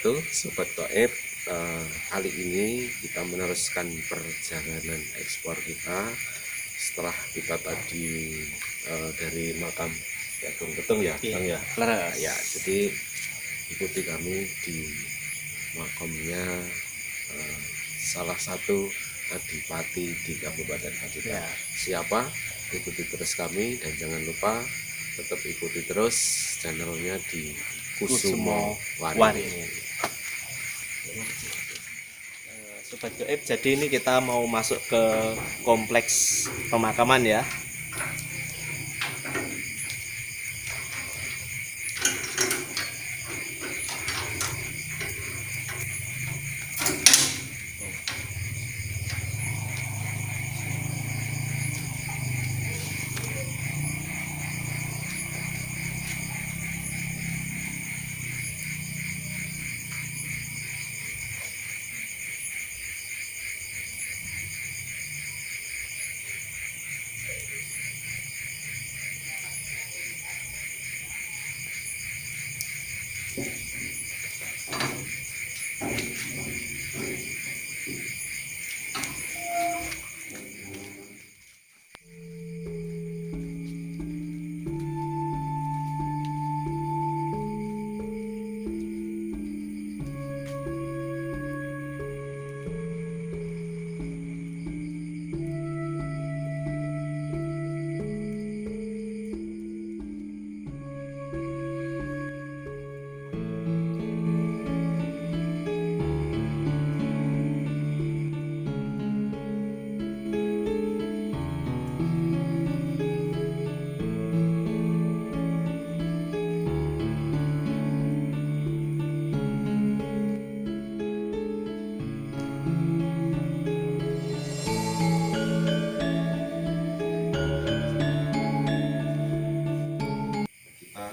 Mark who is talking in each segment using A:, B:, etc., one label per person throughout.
A: wabarakatuh, Sobat Gaib. Kali ini kita meneruskan perjalanan ekspor kita setelah kita tadi dari makam Ki Ageng Petung ya, Bang ya. Ya, jadi ikuti kami di makamnya salah satu adipati di Kabupaten Pacitan. Siapa? Ikuti terus kami dan jangan lupa tetap ikuti terus channelnya di Kusumo Waringin.
B: Sobat Gaib, jadi ini kita mau masuk ke kompleks pemakaman ya.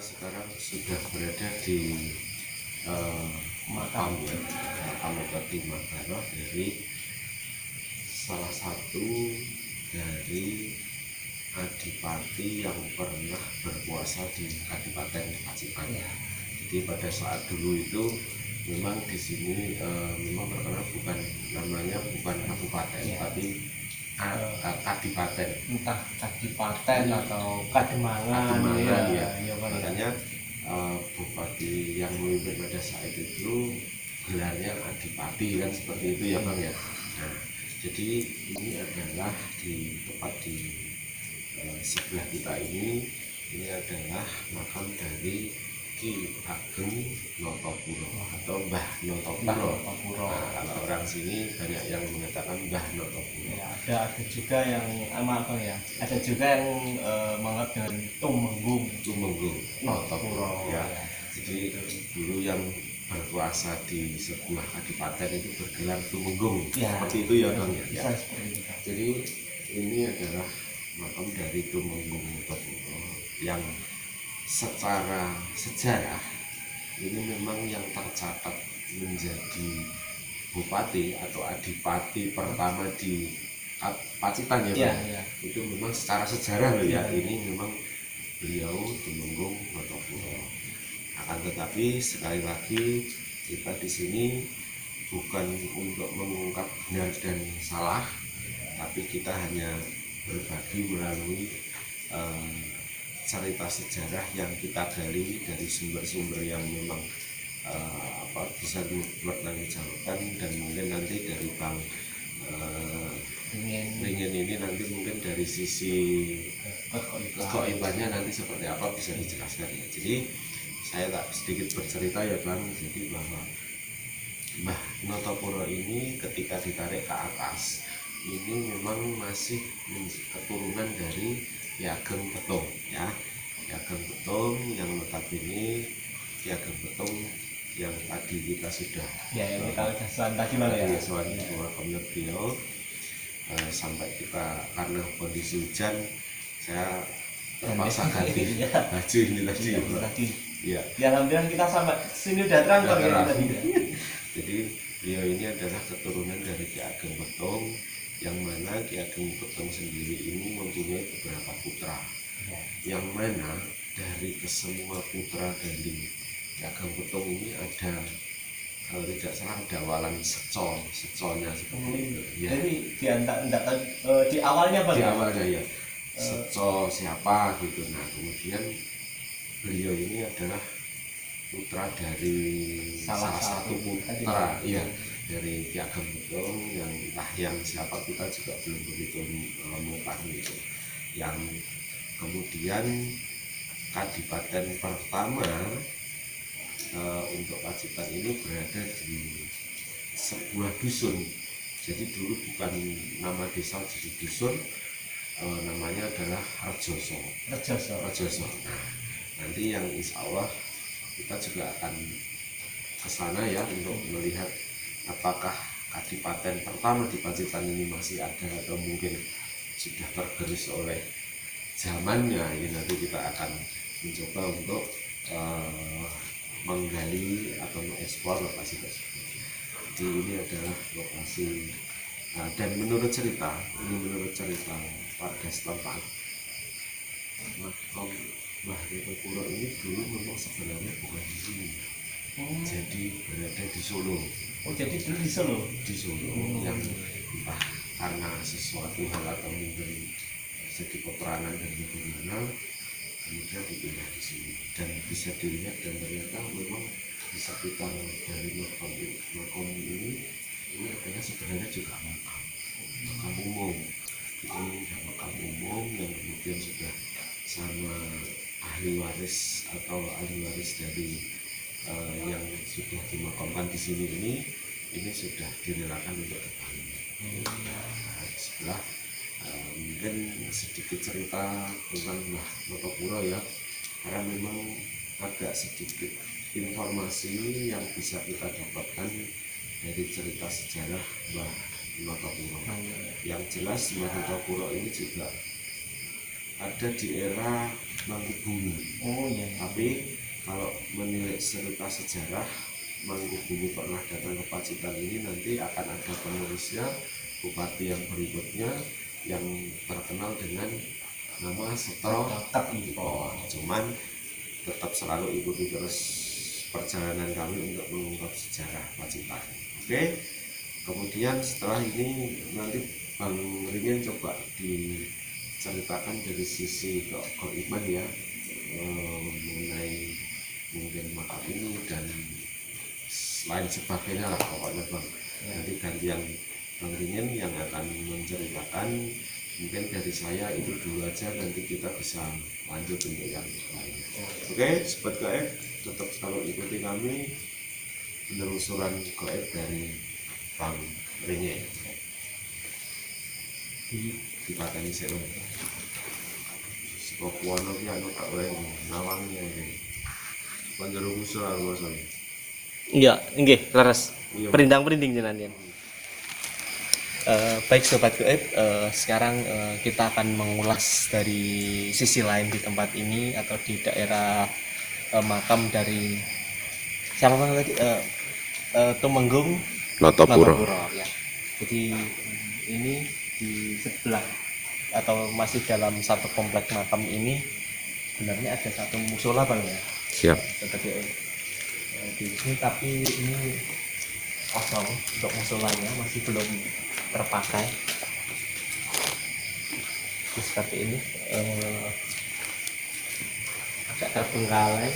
A: Sekarang sudah berada di makam Bupati Magara dari salah satu dari adipati yang pernah berkuasa di Kabupaten Pacitan. Jadi pada saat dulu itu memang di sini memang terkenal bukan namanya bukan kabupaten tapi kadipaten,
B: Entah kadipaten atau kademangan
A: ya. Makanya bupati yang memimpin pada saat itu gelarnya adipati kan seperti itu ya Bang ya. Nah, jadi ini adalah di tepat di sebelah kita ini adalah makam dari Ki Ageng Notopuro atau Mbah Notopuro. Nah, kalau orang sini banyak yang mengatakan Mbah Notopuro.
B: Ya, ada juga yang ada juga yang menganggap dengan Tumenggung
A: Notopuro ya. Jadi dulu yang berkuasa di sebuah kadipaten itu bergelar Tumenggung seperti itu ya Bang ya. Jadi ini adalah makam dari Tumenggung Notopuro yang secara sejarah ini memang yang tercatat menjadi bupati atau adipati pertama di Pacitan ya Bang. Itu memang secara sejarah loh ya. Ini memang beliau Tumenggung Notopuro. Akan tetapi sekali lagi kita di sini bukan untuk mengungkap benar dan salah, tapi kita hanya berbagi melalui cerita sejarah yang kita gali dari sumber-sumber yang memang bisa dipertanggungjawabkan, dan mungkin nanti dari Bang Ringin ini nanti mungkin dari sisi kegoibannya nanti seperti apa bisa dijelaskan ya. Jadi saya tak sedikit bercerita ya Bang, jadi bahwa Mbah Notopuro ini ketika ditarik ke atas ini memang masih keturunan dari Ki Ageng Petung ya. Ki Ageng Petung yang notabene Ki Ageng Petung yang tadi kita sudah
B: yang kita sudah tadi malam ya.
A: Soal makamnya beliau sampai kita karena kondisi hujan saya terpaksa ganti baju ini tadi. Ya.
B: Alhamdulillah kita sampai sini udah terangkan ya tadi.
A: Jadi beliau ini adalah keturunan dari Ki Ageng Petung, yang mana Ki Ageng Petung sendiri ini mempunyai beberapa putra, yang mana dari kesemua putra dari Ki Ageng Petung ini ada kalau tidak salah ada awalan seconya seperti itu. Ya.
B: Jadi di awalnya Bang?
A: Di awalnya ya seco siapa gitu. Nah kemudian beliau ini adalah putra dari salah satu putra ya dari Ki Ageng Betung, yang entah yang siapa kita juga belum begitu mengetahui itu, yang kemudian kadipaten pertama untuk Pacitan ini berada di sebuah dusun. Jadi dulu bukan nama desa jadi dusun, namanya adalah Rejoso. Nah, nanti yang insya Allah kita juga akan ke sana ya untuk melihat apakah kadipaten pertama di Pacitan ini masih ada atau mungkin sudah tergerus oleh zamannya. Ini nanti kita akan mencoba untuk menggali atau mengeksplor lokasi tersebut. Jadi ini adalah lokasi dan menurut cerita warga setempat, makam Mbah Retopuro ini dulu memang sebenarnya bukan di sini. Jadi berada di Solo.
B: Oh jadi dulu di Solo?
A: Di Solo yang entah karena sesuatu hal atau mungkin segi peperangan dan bagaimana kemudian dipindah di sini, dan bisa dilihat dan ternyata memang di sekitar dari makam ini adalah sebenarnya juga makam umum. Ini makam umum yang kemudian sudah sama ahli waris dari yang sudah dimakamkan di sini ini sudah direlakan untuk kembali. Sebelah mungkin sedikit cerita tentang Mbah Retopuro ya, karena memang agak sedikit informasi yang bisa kita dapatkan dari cerita sejarah Mbah Retopuro. Yang jelas Mbah Retopuro ini juga ada di era Mangkubumi.
B: Oh iya.
A: Tapi kalau menilai cerita sejarah Mangkubumi pernah datang ke Pacitan ini, nanti akan ada penerusnya, bupati yang berikutnya yang terkenal dengan nama Setro Ketipon. Cuman tetap selalu ikuti terus perjalanan kami untuk mengungkap sejarah Pacitan. Oke. Kemudian setelah ini nanti Bang Ringin coba diceritakan dari sisi keikman ya, mengenai mungkin makam ini dan lain sebagainya lah pokoknya Bang. Nanti gantian Bang Ringin yang akan menceritakan. Mungkin dari saya itu dulu aja, nanti kita bisa lanjut untuk yang lain. Oke, Sobat Gaib, tetap selalu ikuti kami penelusuran gaib dari Bang Ringin di Pateni Sewu. Sekokuana ki anu tak oleh nawangnya iki. Panjenengan usul alasan.
B: Iya, nggih, leres.
A: Iya.
B: Perindang-perinding jenengan. Baik Sobat Gaib, sekarang kita akan mengulas dari sisi lain di tempat ini atau di daerah makam dari siapa Bang tadi? Tumenggung
A: Retopuro.
B: Ya. Jadi ini di sebelah atau masih dalam satu komplek makam ini sebenarnya ada satu musola Bang ya.
A: Siap.
B: Seperti di sini, tapi ini kosong untuk musolanya, masih belum terpakai. Jadi seperti ini, agak terbengkalai.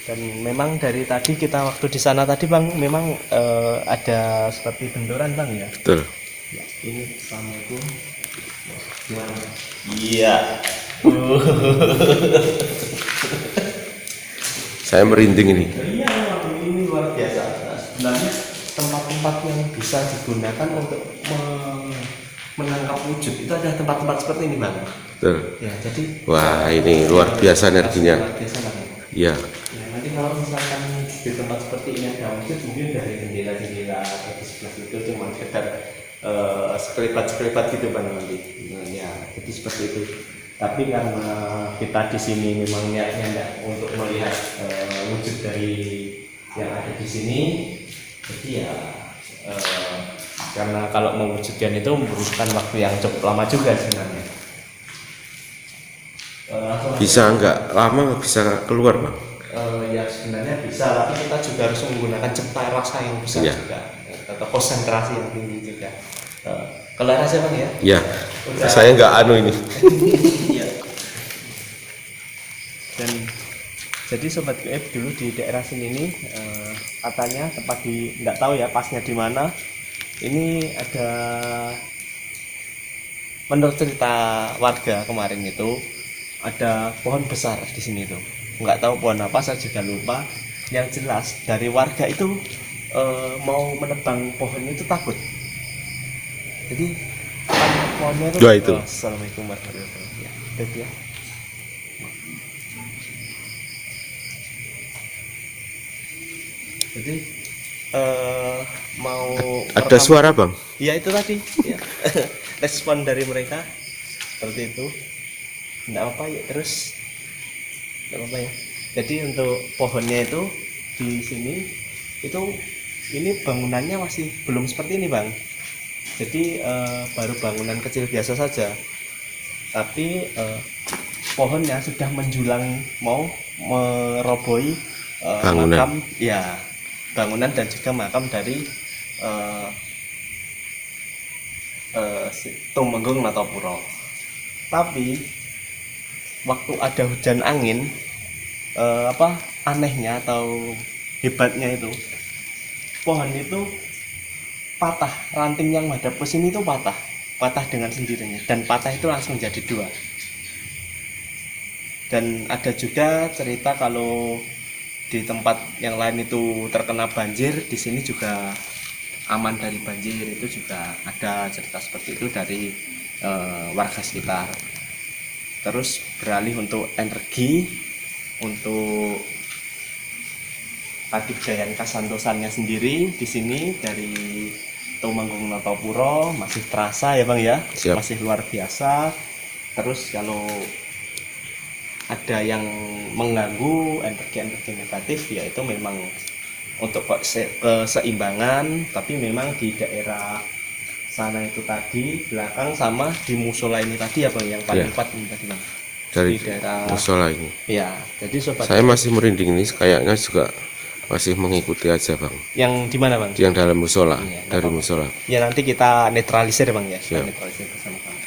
B: Dan memang dari tadi kita waktu di sana tadi Bang, memang ada seperti bendoran Bang ya.
A: Betul.
B: Ya, ini Assalamualaikum. Gimana?
A: Iya. Saya merinding ini.
B: Iya, ini luar biasa. Nah, sebenarnya tempat-tempat yang bisa digunakan untuk menangkap wujud itu ada tempat-tempat seperti ini Bang.
A: Betul.
B: Ya, jadi
A: Wah, ini luar biasa energinya.
B: Luar biasa Bang.
A: Iya.
B: Ya, nanti kalau misalkan di tempat seperti ini ada wujud, mungkin dari jendela-jendela atau di sebelah itu cuma sekedar sekelipat gitu Bang nanti. Nah, ya, jadi seperti itu. Tapi karena kita di sini memang niatnya enggak untuk melihat wujud dari yang ada di sini, jadi ya karena kalau mewujudkan itu membutuhkan waktu yang cukup lama juga sebenarnya.
A: Bisa enggak lama bisa keluar Bang?
B: ya sebenarnya bisa, tapi kita juga harus menggunakan cipta rasa yang besar
A: Iya.
B: juga, atau konsentrasi yang tinggi juga. Kalau rasa bang ya?
A: Ya,
B: Udah.
A: saya nggak anu ini.
B: Iya. Dan jadi sobat GF dulu di daerah sini nih katanya tempat di, nggak tahu ya pasnya di mana. Ini ada, menurut cerita warga kemarin itu ada pohon besar di sini tuh. Nggak tahu pohon apa, saya juga lupa. Yang jelas dari warga itu mau menebang pohonnya itu takut. Jadi pohonnya itu.
A: Dua itu.
B: Assalamualaikum warahmatullahi wabarakatuh. Ya, itu ya. Jadi mau
A: Ada suara bang?
B: ya itu tadi ya. Respon dari mereka seperti itu. Enggak apa ya, terus enggak apa ya. Jadi untuk pohonnya itu di sini itu, ini bangunannya masih belum seperti ini bang. Jadi baru bangunan kecil biasa saja, tapi pohonnya sudah menjulang mau merobohi
A: Bangunan.
B: makam ya, bangunan dan juga makam dari Tumenggung Natapura. Tapi waktu ada hujan angin, anehnya atau hebatnya itu, pohon itu patah, ranting yang madep ke sini itu patah dengan sendirinya, dan patah itu langsung jadi dua. Dan ada juga cerita kalau di tempat yang lain itu terkena banjir, di sini juga aman dari banjir. Itu juga ada cerita seperti itu dari warga sekitar. Terus beralih untuk energi, untuk Kadipjayan Kasantosannya sendiri di sini dari Tumenggung Natapura masih terasa ya bang ya.
A: Siap.
B: Masih luar biasa. Terus kalau ada yang mengganggu energi-energi negatif, ya itu memang untuk keseimbangan. Tapi memang di daerah sana itu tadi belakang sama di musola ini tadi ya bang, yang paling
A: Ya.
B: kuat ini tadi bang,
A: Dari
B: di daerah
A: musola ini.
B: ya. Jadi sobat
A: Saya masih merinding ini, kayaknya juga masih mengikuti aja bang.
B: yang di mana bang?
A: Yang dalam musola,
B: Iya,
A: dari
B: apa-apa.
A: musola.
B: Ya nanti kita netralisir bang ya, kita
A: Siap.
B: netralisir bersama-sama.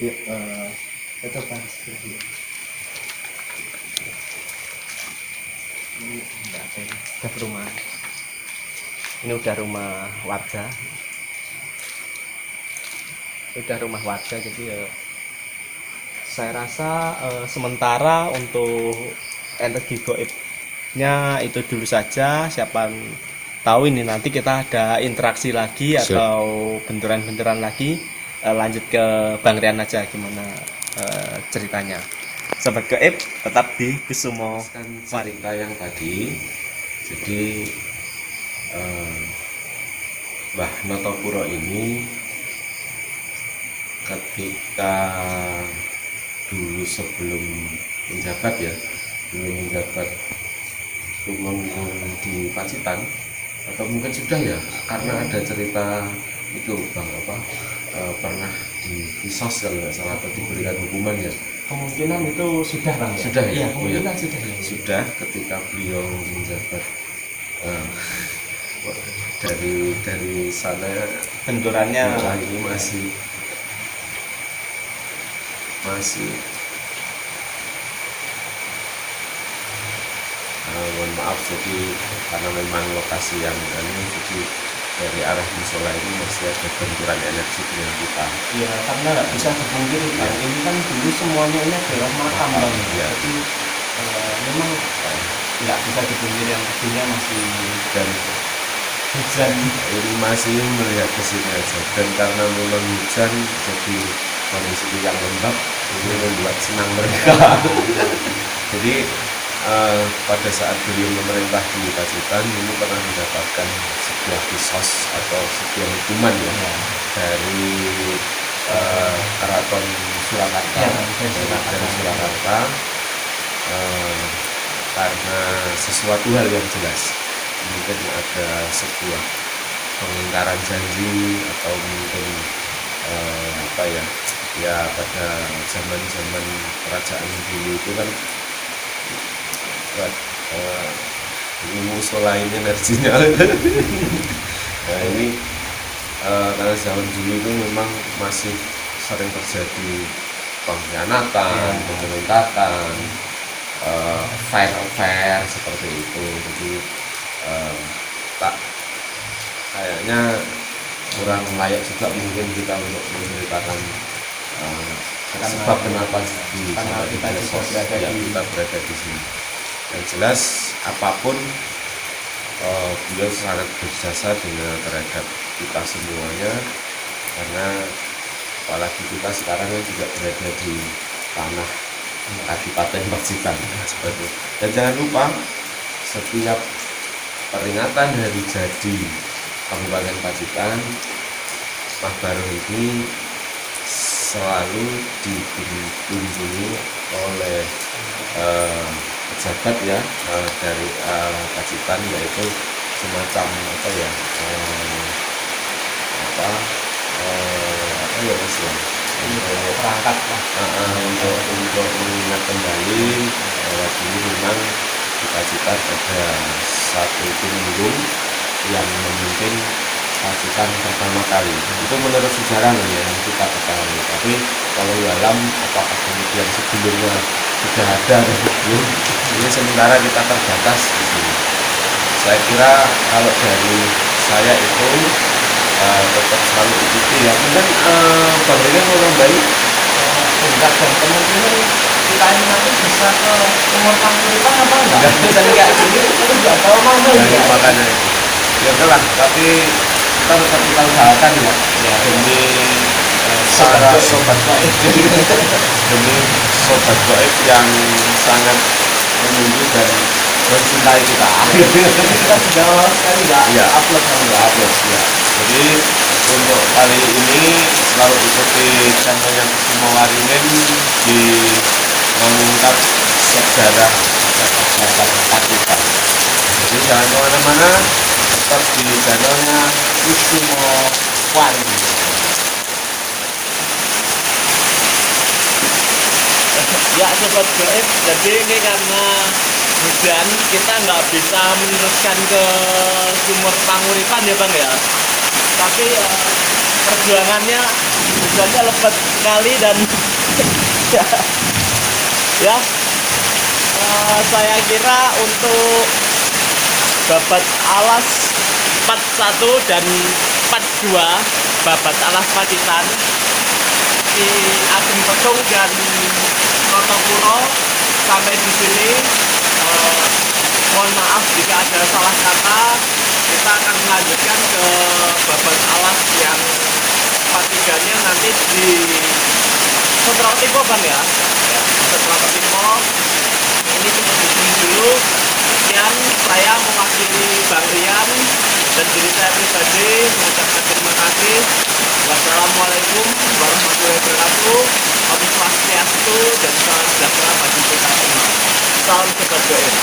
B: Yuk, tetap bang. Ini enggak ada ini. Udah perumahan. Ini udah rumah warga. Udah rumah warga, jadi saya rasa sementara untuk energi goibnya itu dulu saja. Siapa tahu ini nanti kita ada interaksi lagi
A: Siap.
B: atau benturan-benturan lagi. Lanjut ke Bang Rian aja gimana ceritanya. Sobat Gaib tetap di Kusumo Mari.
A: Cerita yang tadi, jadi Mbah Natapura ini ketika dulu sebelum menjabat ya, belum menjabat Tumenggung di Pacitan, atau mungkin sudah ya, karena ada cerita itu bang pernah dikisos kalau nggak salah, atau diberikan hukuman ya.
B: Kemungkinan itu sudah bang ya?
A: Sudah ya?
B: Iya,
A: Oh, iya.
B: kemungkinan sudah ya.
A: Sudah ketika beliau menjabat dari sana
B: Benturannya
A: ini masih mohon maaf, jadi karena memang lokasi yang jadi dari arah musola ini masih ada benturan energi dengan kita.
B: ya, karena nggak bisa dipungkiri kan, ini kan dulu semuanya ini adalah makam bang ya.
A: Iya.
B: Jadi memang nggak bisa dipungkiri, yang kedua masih
A: Dan
B: hujan.
A: ini masih melihat ke sini aja, dan karena memang hujan jadi kondisi yang lembab ini membuat senang mereka. Jadi pada saat beliau memerintah di Pacitan ini pernah mendapatkan sebuah kisos atau sebuah hukuman ya, dari Keraton Surakarta,
B: Ya, dari
A: Surakarta, karena sesuatu hal yang jelas, mungkin ada sebuah pengingkaran janji, atau mungkin pada zaman kerajaan dulu itu kan ini musolain energinya. Nah ini karena zaman dulu itu memang masih sering terjadi pengkhianatan, pemberontakan, affair seperti itu. Jadi tak kayaknya kurang layak juga mungkin kita untuk menceritakan sebab kenapa kita berada di sini. Yang jelas apapun beliau sangat berjasa terhadap kita semuanya, karena apalagi kita sekarang kan juga berada di tanah Kadipaten Pacitan seperti itu. Dan jangan lupa setiap peringatan hari jadi Kabupaten Pacitan, Mbah Barung ini selalu dikunjungi oleh pejabat ya dari Pacitan, yaitu semacam apa ya
B: perangkat lah
A: untuk mengingat kembali bahwa dulu memang di Pacitan ada satu tumenggung yang memimpin Pacitan pertama kali. Itu menurut sejarah ya yang kita ketahui. Tapi kalau dalam apakah kemudian sebelumnya sudah ada atau belum, ini sementara kita terbatas di sini. Saya kira kalau dari saya itu tetap selalu ikuti ya. Mungkin Bang Rina mau nambahin?
B: enggak, dan kemungkinan kita ini nanti bisa ke Sumur Panguripan apa enggak? Dan kayak gini itu enggak tahu mana ya.
A: Makanya itu. Ya udahlah, tapi kita tetap kita usahakan ya, demi para sobat gaib, demi sobat gaib yang sangat menunggu dan mencintai kita.
B: Kita sudah sekali enggak upload
A: Ya. Jadi untuk kali ini selalu ikuti channelnya Kusuma Waringin di mengungkap sejarah masyarakat kita. Jadi jangan kemana-mana, tetap di channelnya Kusuma Waringin.
C: Ya sobat gaib, jadi ini karena hujan kita nggak bisa meneruskan ke Sumur Panguripan ya Bang ya. Tapi perjuangannya hujannya lebat sekali dan ya saya kira untuk babat alas 41 dan 42 babat alas Pacitan di Ageng Petung dan Notopuro sampai di sini. Mohon maaf jika ada salah kata. Kita akan melanjutkan ke babat alas yang 43-nya nanti di Setrao Tipo Bang ya. Setrao Tipo. Ini cukup di sini dulu. Sekian saya mewakili Bang Rian dan diri saya pribadi mengucapkan terima kasih. Wassalamualaikum warahmatullahi wabarakatuh. Om Swastiastu dan salam sejahtera bagi kita semua. Salam sobat gaib.